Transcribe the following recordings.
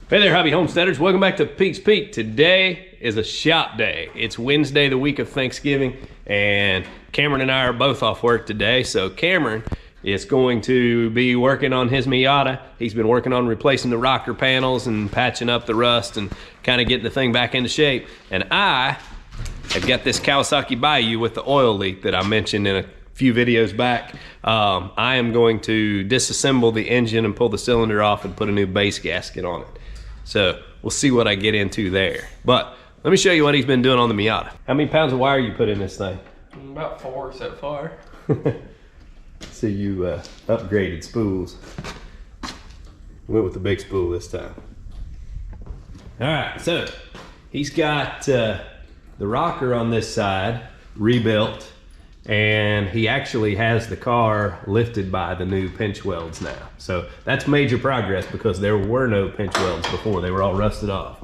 Hey there, hobby homesteaders. Welcome back to Pete's Peak. Today is a shop day. It's Wednesday, the week of Thanksgiving, and Cameron and I are both off work today. So Cameron is going to be working on his Miata. He's been working on replacing the rocker panels and patching up the rust and kind of getting the thing back into shape. And I have got this Kawasaki Bayou with the oil leak that I mentioned in a few videos back. I am going to disassemble the engine and pull the cylinder off and put a new base gasket on it. So we'll see what I get into there. But let me show you what he's been doing on the Miata. How many pounds of wire you put in this thing? About 4 so far. So you upgraded spools. Went with the big spool this time. All right, so he's got the rocker on this side rebuilt, and he actually has the car lifted by the new pinch welds now. So that's major progress because there were no pinch welds before. They were all rusted off.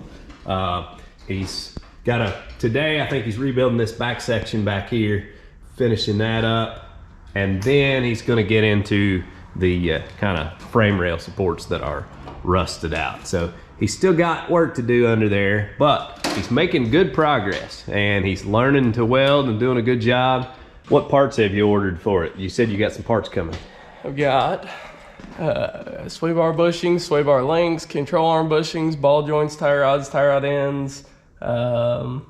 He's got today I think he's rebuilding this back section back here, finishing that up. And then he's gonna get into the kind of frame rail supports that are rusted out. So he's still got work to do under there, but he's making good progress and he's learning to weld and doing a good job. What parts have you ordered for it? You said you got some parts coming. I've got sway bar bushings, sway bar links, control arm bushings, ball joints, tie rod ends. What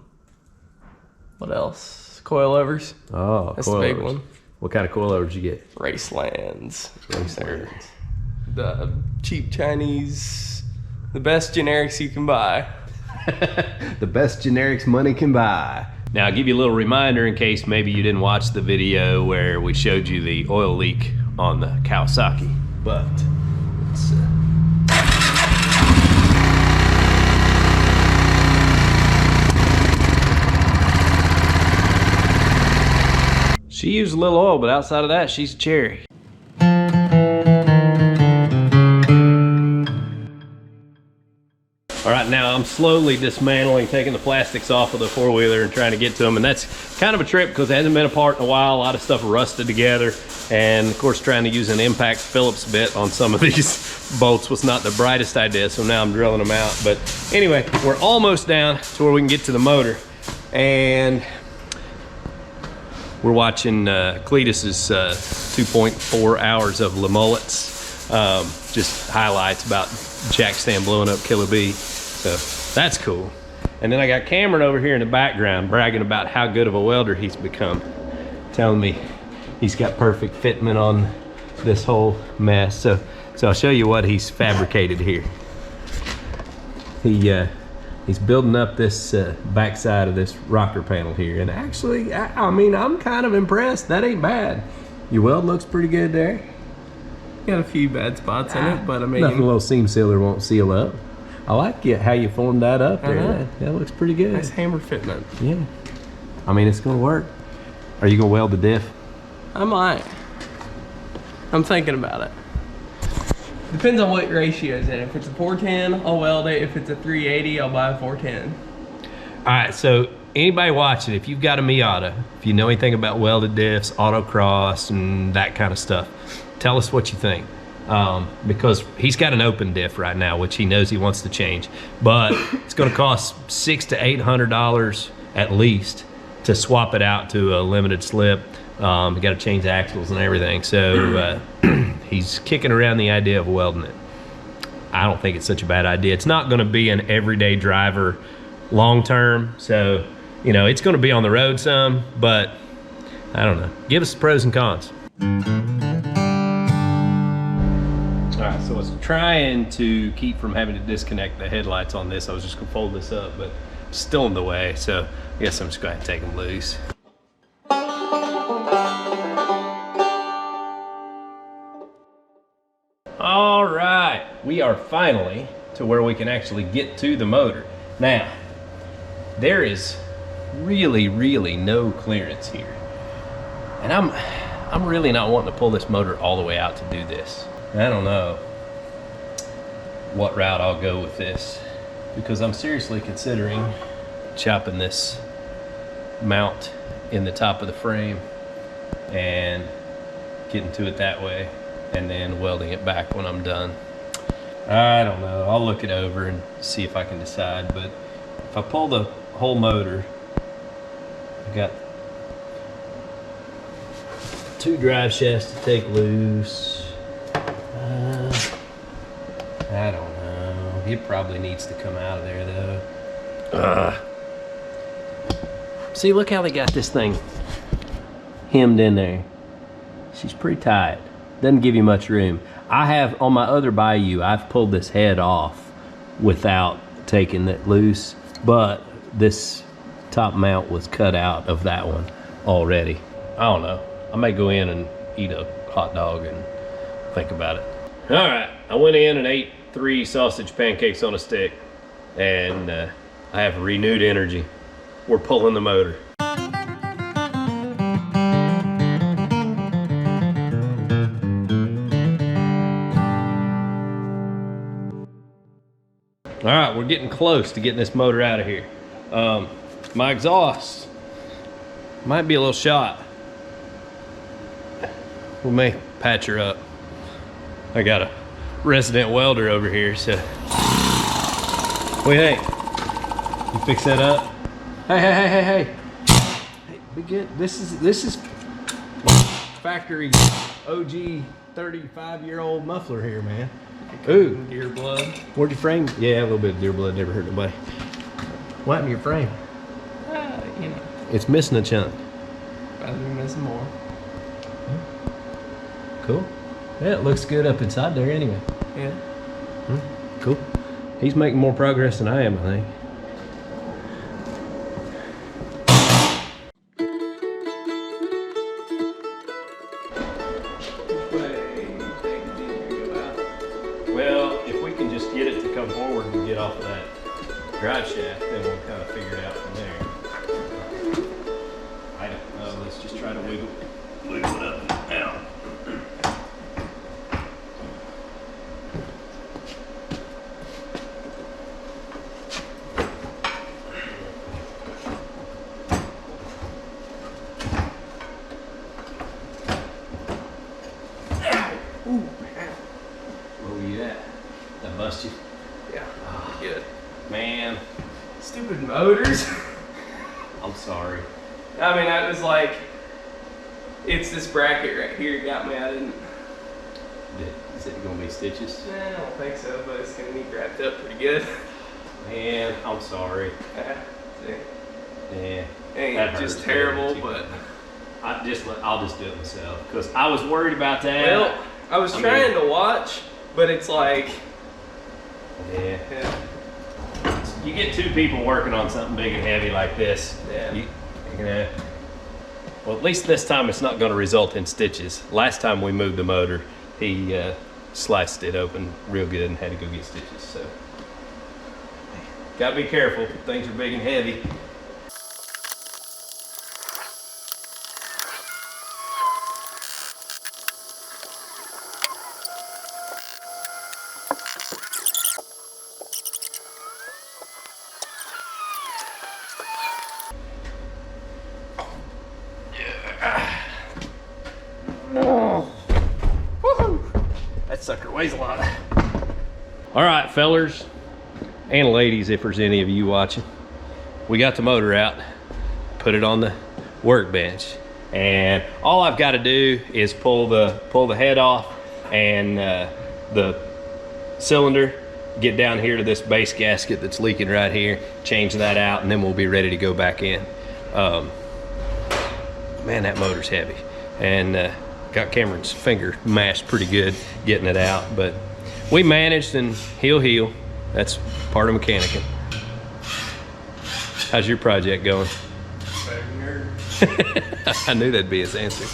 else? Coilovers. Oh, that's the big one. What kind of coilovers you get? Racelands. Racelands. The cheap Chinese, the best generics you can buy. The best generics money can buy. Now I'll give you a little reminder in case maybe you didn't watch the video where we showed you the oil leak on the Kawasaki. But let's she used a little oil, but outside of that, she's a cherry. All right, now I'm slowly dismantling, taking the plastics off of the four-wheeler and trying to get to them. And that's kind of a trip because it hasn't been apart in a while. A lot of stuff rusted together. And of course, trying to use an impact Phillips bit on some of these bolts was not the brightest idea. So now I'm drilling them out. But anyway, we're almost down to where we can get to the motor. And we're watching Cletus's 2.4 hours of Le Mullets. Just highlights about jack stand blowing up Killer B. So that's cool. And then I got Cameron over here in the background bragging about how good of a welder he's become. Telling me he's got perfect fitment on this whole mess. So I'll show you what he's fabricated here. He's building up this backside of this rocker panel here. And actually, I mean, I'm kind of impressed. That ain't bad. Your weld looks pretty good there. Got a few bad spots in it, but I mean, nothing a little seam sealer won't seal up. I like how you formed that up there. That looks pretty good. Nice hammer fitment. Yeah. I mean, it's gonna work. Are you gonna weld the diff? I might. I'm thinking about it. Depends on what ratio's in. If it's a 410, I'll weld it. If it's a 380, I'll buy a 410. All right, so anybody watching, if you've got a Miata, if you know anything about welded diffs, autocross, and that kind of stuff, tell us what you think. Because he's got an open diff right now, which he knows he wants to change, but it's going to cost $600 to $800 at least to swap it out to a limited slip. You got to change axles and everything. So he's kicking around the idea of welding it. I don't think it's such a bad idea. It's not going to be an everyday driver long term. So, you know, it's going to be on the road some, but I don't know. Give us the pros and cons. All right, so I was trying to keep from having to disconnect the headlights on this. I was just gonna fold this up, but it's still in the way, so I guess I'm just gonna take them loose. All right, we are finally to where we can actually get to the motor. Now, there is really, really no clearance here. And I'm really not wanting to pull this motor all the way out to do this. I don't know what route I'll go with this because I'm seriously considering chopping this mount in the top of the frame and getting to it that way and then welding it back when I'm done. I don't know. I'll look it over and see if I can decide. But if I pull the whole motor, I got 2 drive shafts to take loose. I don't know. It probably needs to come out of there though. See, look how they got this thing hemmed in there. She's pretty tight. Doesn't give you much room. I have, on my other Bayou, I've pulled this head off without taking it loose, but this top mount was cut out of that one already. I don't know. I may go in and eat a hot dog and think about it. All right, I went in and ate 3 sausage pancakes on a stick, and I have renewed energy. We're pulling the motor. All right, we're getting close to getting this motor out of here. My exhaust might be a little shot. We may patch her up. I got a resident welder over here, so. Wait, hey, you fix that up? Hey, be good. This is factory OG 35-year-old muffler here, man. Ooh, Deer blood. Where'd your frame? Yeah, a little bit of deer blood, never hurt nobody. What happened to your frame? You know, It's missing a chunk. rather be missing more. Cool. Yeah, it looks good up inside there anyway. Yeah. Cool. He's making more progress than I am, I think. Well, if we can just get it to come forward and get off of that drive shaft, then we'll kind of figure it out from there. I don't know. Let's just try to wiggle it up and down. Where were you at? That bust you? Yeah. Good. Man, Stupid motors. I'm sorry. I mean, I was like, it's this bracket right here got me. I didn't. Is it gonna be stitches? Nah, I don't think so, but it's gonna need wrapped up pretty good. Man, I'm sorry. See, Yeah. ain't That just hurts, terrible, man. but. I'll just do it myself because I was worried about that. Well, I was trying to watch, but it's like. Yeah. Yeah. You get 2 people working on something big and heavy like this. Yeah. You're gonna. Well, at least this time it's not going to result in stitches. Last time we moved the motor, he sliced it open real good and had to go get stitches. So, gotta be careful. Things are big and heavy. That sucker weighs a lot. All right, fellers and ladies, if there's any of you watching, we got the motor out, put it on the workbench, and all I've got to do is pull the head off and the cylinder, get down here to this base gasket that's leaking right here, change that out, and then we'll be ready to go back in. Man, that motor's heavy, and got Cameron's finger mashed pretty good getting it out, but we managed, and he'll heal. That's part of mechanicking. How's your project going? I knew that'd be his answer.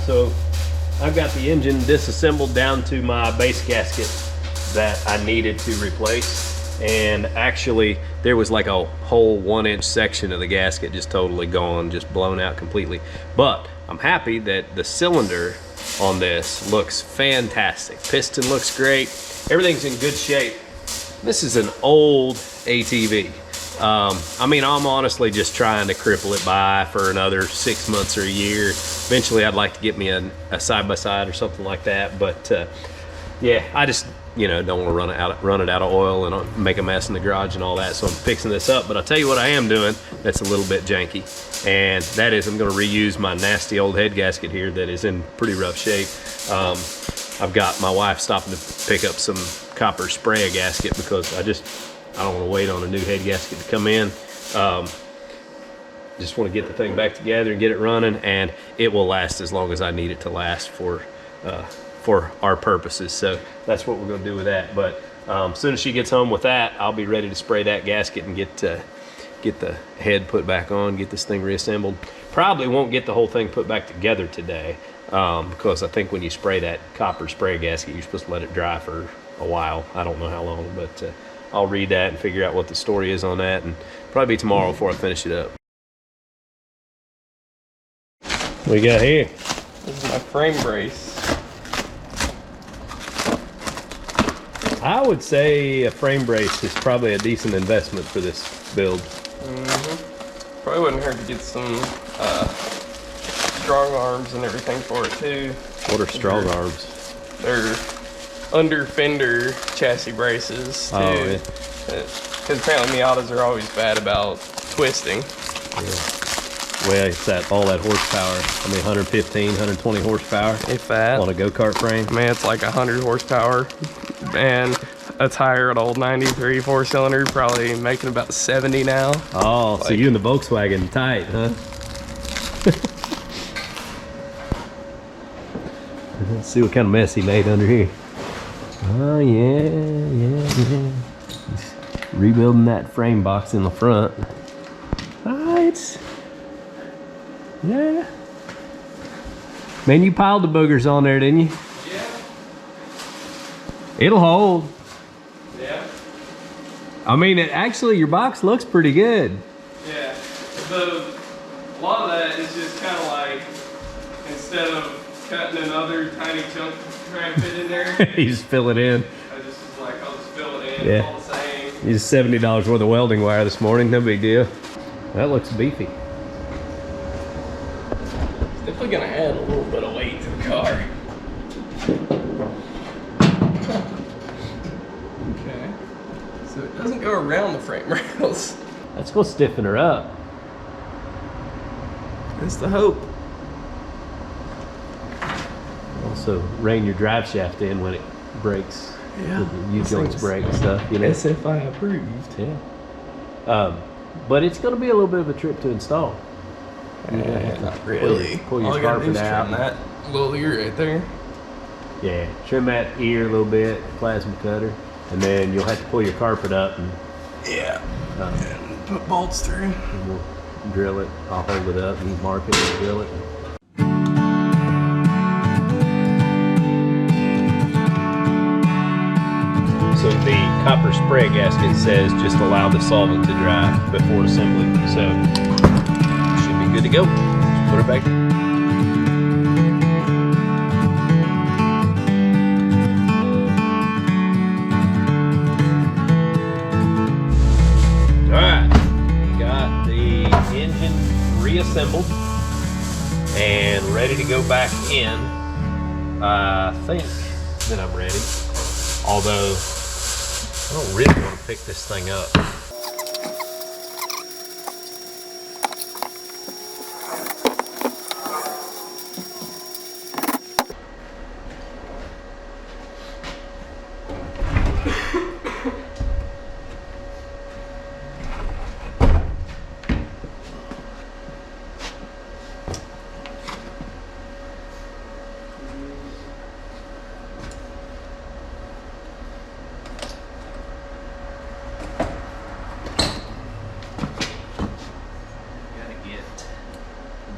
So I've got the engine disassembled down to my base gasket that I needed to replace, and actually there was like a whole 1-inch section of the gasket just totally gone, just blown out completely. But I'm happy that the cylinder on this looks fantastic. Piston looks great. Everything's in good shape. This is an old ATV. I mean, I'm honestly just trying to cripple it by for another 6 months or a year. Eventually, I'd like to get me a side-by-side or something like that. But yeah, I just, you know, don't want to run it out of oil and make a mess in the garage and all that. So I'm fixing this up. But I'll tell you what I am doing that's a little bit janky. And that is I'm going to reuse my nasty old head gasket here that is in pretty rough shape. I've got my wife stopping to pick up some copper spray gasket because I don't want to wait on a new head gasket to come in. Just want to get the thing back together and get it running, and it will last as long as I need it to last for our purposes. So that's what we're going to do with that. But as soon as she gets home with that, I'll be ready to spray that gasket and get the head put back on, get this thing reassembled. Probably won't get the whole thing put back together today because I think when you spray that copper spray gasket, you're supposed to let it dry for a while. I don't know how long, but I'll read that and figure out what the story is on that, and probably be tomorrow before I finish it up. What you got here? This is my frame brace. I would say a frame brace is probably a decent investment for this build. Mm-hmm. Probably wouldn't hurt to get some strong arms and everything for it too. What are strong arms? They're under fender chassis braces too. Oh, yeah. Because apparently Miatas are always bad about twisting. Yeah. Well, it's all that horsepower. I mean, 115, 120 horsepower. If that. On a go-kart frame. Man, it's like 100 horsepower. And a tired old 93 4-cylinder, probably making about 70 now. Oh, like, so you and the Volkswagen tight, huh? Let's see what kind of mess he made under here. Oh, yeah. He's rebuilding that frame box in the front. Yeah. Man, you piled the boogers on there, didn't you? Yeah. It'll hold. Yeah. I mean, actually, your box looks pretty good. Yeah. A lot of that is just kind of like, instead of cutting another tiny chunk to try and fit in there, You just fill it in. I just was like, I'll just fill it in. Yeah. It's all the same. Used $70 worth of welding wire this morning. No big deal. That looks beefy. It's definitely gonna add a little bit of weight to the car. Okay. So it doesn't go around the frame rails. Let's go stiffen her up. That's the hope. Also, rein your drive shaft in when it breaks. Yeah. With the U-joints break and stuff, you know. SFI approved. Yeah. But it's going to be a little bit of a trip to install. Not really. Pull your All you gotta do carpet is out. trim that little ear right there. Yeah, trim that ear a little bit, plasma cutter, and then you'll have to pull your carpet up and, Yeah. And put bolts through. and we'll drill it. I'll hold it up and you mark it and drill it. So the copper spray gasket says just allow the solvent to dry before assembly. So should be good to go. Just put her back. All right, got the engine reassembled and ready to go back in. I think that I'm ready. Although I don't really want to pick this thing up.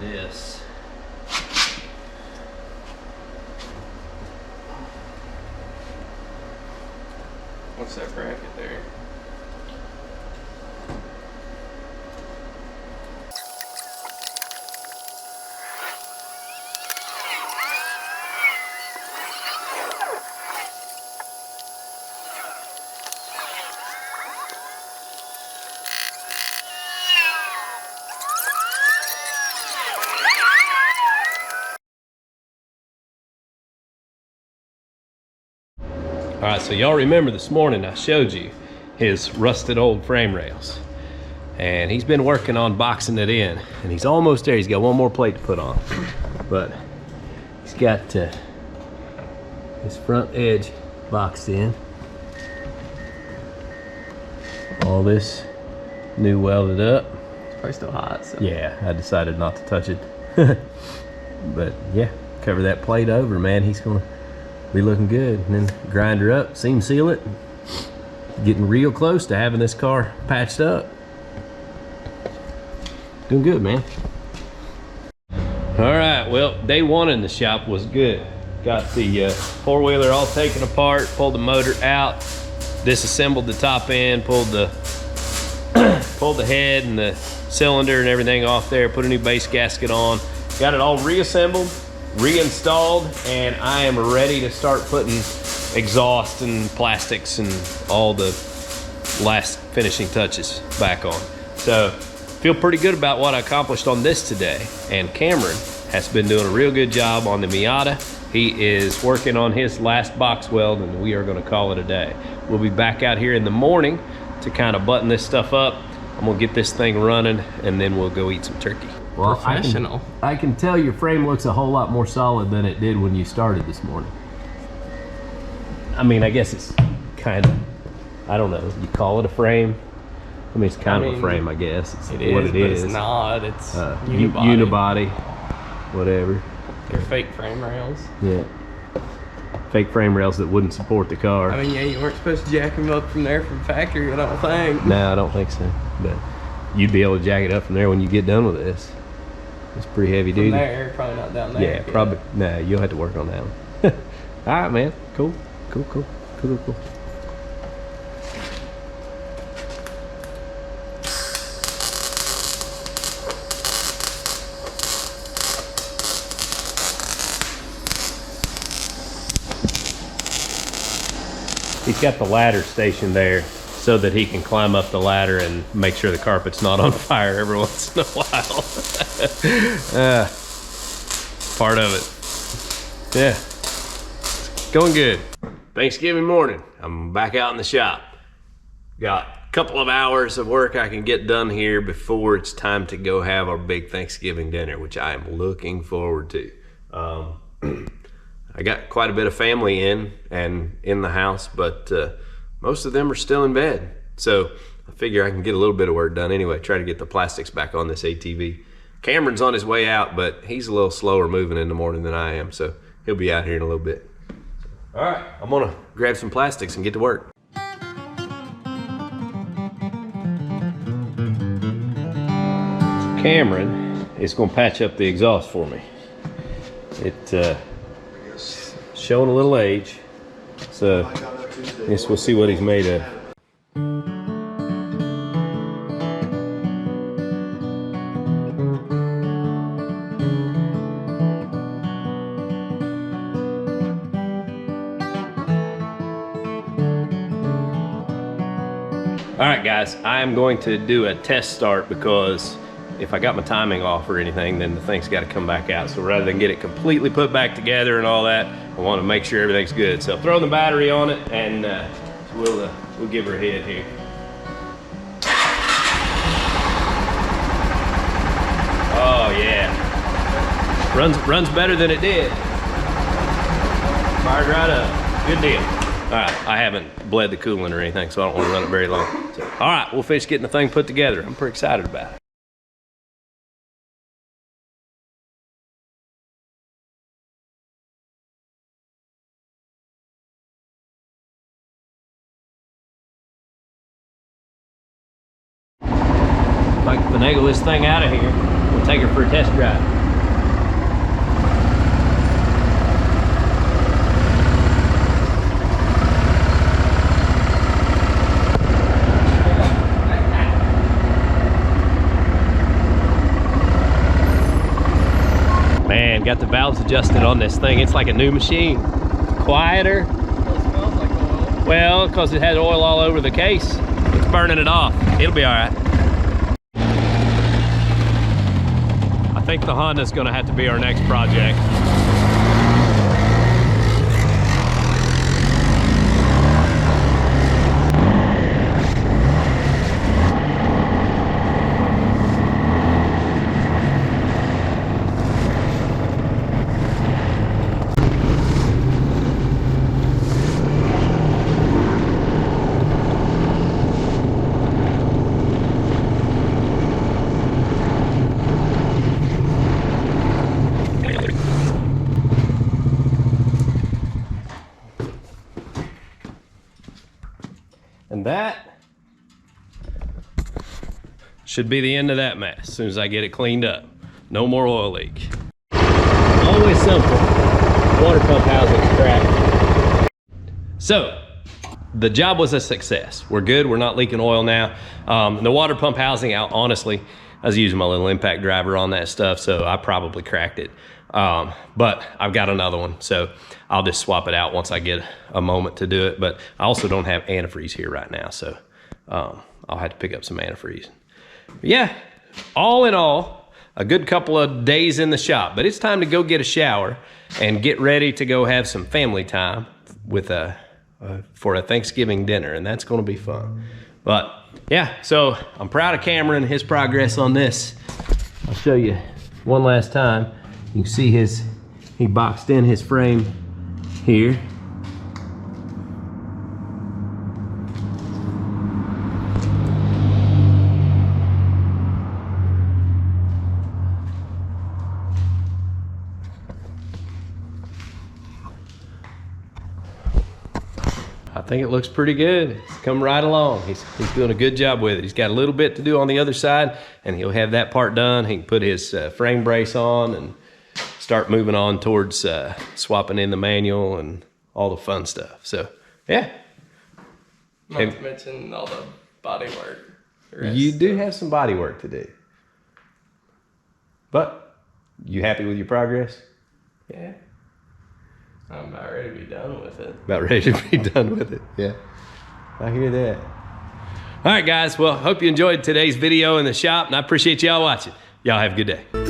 This. What's that bracket there? right, so y'all remember this morning I showed you his rusted old frame rails. And he's been working on boxing it in. And he's almost there. He's got one more plate to put on. But he's got his front edge boxed in. All this new welded up. It's probably still hot, so. Yeah, I decided not to touch it. But yeah, cover that plate over, man. He's gonna be looking good. And then grind her up, seam seal it. Getting real close to having this car patched up. Doing good, man. All right, well, day one in the shop was good. Got the four-wheeler all taken apart, pulled the motor out, disassembled the top end, pulled the head and the cylinder and everything off there, put a new base gasket on, got it all reassembled, reinstalled, and I am ready to start putting exhaust and plastics and all the last finishing touches back on. So feel pretty good about what I accomplished on this today. And Cameron has been doing a real good job on the Miata. He is working on his last box weld, and we are going to call it a day. We'll be back out here in the morning to kind of button this stuff up. I'm gonna get this thing running, and then we'll go eat some turkey. Well, professional. I can tell your frame looks a whole lot more solid than it did when you started this morning. I mean, I guess it's kind of, I don't know, you call it a frame? I mean, it's kind of a frame, I guess. It's what it is. It's not. It's unibody, whatever. They're fake frame rails. Yeah. Fake frame rails that wouldn't support the car. I mean, yeah, you weren't supposed to jack them up from there from factory, I don't think. No, I don't think so. But you'd be able to jack it up from there when you get done with this. It's pretty heavy duty. From there, probably not down there. Yeah, probably. No, you'll have to work on that one. All right, man. Cool. Cool. He's got the ladder stationed there so that he can climb up the ladder and make sure the carpet's not on fire every once in a while. Part of it. Yeah, going good. Thanksgiving morning, I'm back out in the shop. Got a couple of hours of work I can get done here before it's time to go have our big Thanksgiving dinner, which I am looking forward to. I got quite a bit of family in the house, but most of them are still in bed. So I figure I can get a little bit of work done anyway, try to get the plastics back on this ATV. Cameron's on his way out, but he's a little slower moving in the morning than I am, so he'll be out here in a little bit. All right, I'm gonna grab some plastics and get to work. Cameron is gonna patch up the exhaust for me. It's showing a little age, so I guess we'll see what he's made of. All right, guys, I am going to do a test start because if I got my timing off or anything, then the thing's got to come back out. So rather than get it completely put back together and all that, I want to make sure everything's good. So throw the battery on it, and we'll give her a hit here. Oh yeah, runs better than it did. Fired right up. Good deal. All right, I haven't bled the coolant or anything, so I don't want to run it very long. So, all right, we'll finish getting the thing put together. I'm pretty excited about it. If I can finagle this thing out of here, we'll take her for a test drive. Man, got the valves adjusted on this thing. It's like a new machine. Quieter. It smells like oil. Well, because it had oil all over the case. It's burning it off. It'll be all right. I think the Honda's gonna have to be our next project. And that should be the end of that mess as soon as I get it cleaned up. No more oil leak. Always something. Water pump housing's cracked. So, the job was a success. We're good, we're not leaking oil now. The water pump housing, honestly, I was using my little impact driver on that stuff, so I probably cracked it. But I've got another one, so I'll just swap it out once I get a moment to do it. But I also don't have antifreeze here right now, so I'll have to pick up some antifreeze. But yeah, all in all, a good couple of days in the shop, but it's time to go get a shower and get ready to go have some family time with for a Thanksgiving dinner, and that's gonna be fun. But yeah, so I'm proud of Cameron and his progress on this. I'll show you one last time. You can see he boxed in his frame here. I think it looks pretty good. It's come right along. He's doing a good job with it. He's got a little bit to do on the other side, and he'll have that part done. He can put his frame brace on and start moving on towards swapping in the manual and all the fun stuff. So, yeah. Not to mention all the body work. You do have some body work to do. But, you happy with your progress? Yeah. I'm about ready to be done with it. About ready to be done with it, yeah. I hear that. All right, guys. Well, hope you enjoyed today's video in the shop, and I appreciate y'all watching. Y'all have a good day.